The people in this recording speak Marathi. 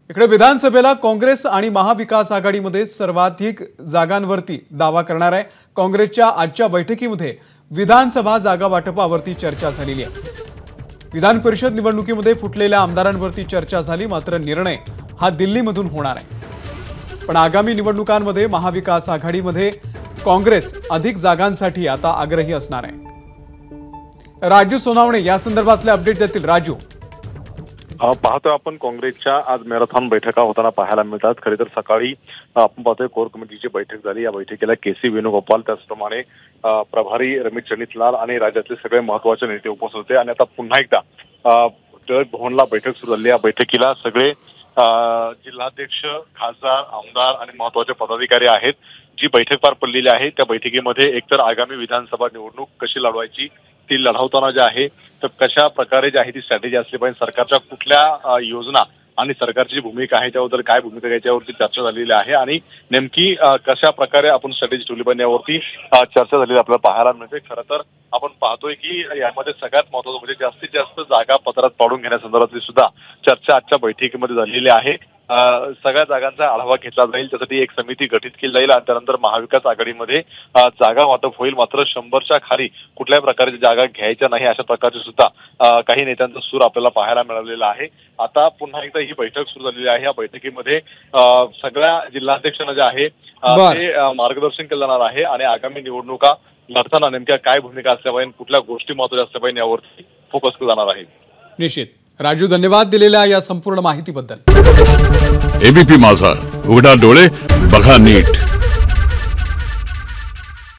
इकडे विधानसभेला काँग्रेस आणि महाविकास आघाडीमध्ये सर्वाधिक जागांवरती दावा करणार आहे। काँग्रेसच्या आजच्या बैठकीमध्ये विधानसभा जागा वाटपावरती चर्चा झालेली आहे। विधान परिषद निवडणुकीमध्ये फुटलेल्या आमदारांवरती चर्चा झाली, मात्र निर्णय हा दिल्लीमधून होणार आहे। पण आगामी निवडणुकांमध्ये महाविकास आघाडीमध्ये काँग्रेस अधिक जागांसाठी आता आग्रही असणार आहे। राजू सोनावणे या संदर्भातले अपडेट देतील। राजू, पाहतोय आपण काँग्रेसच्या आज मॅरेथॉन बैठका होताना पाहायला मिळतात। खरे तर सकाळी आपण पाहतोय कोर कमिटीची बैठक झाली। या बैठकीला केसी वेणुगोपाल, त्याचप्रमाणे प्रभारी रमेश चणीतलाल आणि राज्यातले सगळे महत्त्वाचे नेते उपस्थित होते। आणि आता पुन्हा एकदा टिळक भवनला बैठक सुरू झाली। या बैठकीला सगळे जिल्हाध्यक्ष, खासदार, आमदार आणि महत्त्वाचे पदाधिकारी आहेत। जी बैठक पार पडलेली आहे त्या बैठकीमध्ये एकतर आगामी विधानसभा निवडणूक कशी लढवायची ती लढवताना जे आहे तर कशा प्रकारे जी आहे ती स्ट्रॅटेजी असली पाहिजे, सरकारच्या कुठल्या योजना आणि सरकारची भूमिका आहे त्याबद्दल काय भूमिका घ्यायची यावरती चर्चा झालेली आहे। आणि नेमकी कशा प्रकारे आपण स्ट्रॅटेजी ठेवली पाहिजे यावरती चर्चा झालेली आपल्याला पाहायला मिळते। खरं तर आपण पाहतोय की यामध्ये सगळ्यात महत्त्वाचं म्हणजे जास्तीत जास्त जागा पत्रात पाडून घेण्यासंदर्भातली सुद्धा चर्चा आजच्या बैठकीमध्ये झालेली आहे। सगळ्या जागांचा आढावा घेतला जाईल, त्यासाठी एक समिती गठीत केली जाईल आणि त्यानंतर महाविकास आघाडीमध्ये जागा वाटप होईल। मात्र 100च्या खाली कुठल्याही प्रकारच्या जागा घ्यायच्या नाही अशा प्रकारचे सुद्धा काही नेत्यांचा सूर आपल्याला पाहायला मिळालेला आहे। आता पुन्हा एकदा ही बैठक सुरू झालेली आहे। या बैठकीमध्ये सगळ्या जिल्हाध्यक्षांना जे आहे ते मार्गदर्शन केलं जाणार आहे आणि आगामी निवडणुका लढताना नेमक्या काय भूमिका असल्या पाहिजे, कुठल्या गोष्टी महत्त्वाच्या असल्या पाहिजे यावरती फोकस केला जाणार आहे। निश्चित राजू, धन्यवाद दिलेल्या या संपूर्ण माहितीबद्दल। एबीपी माझा, उघडा डोळे बघा नीट।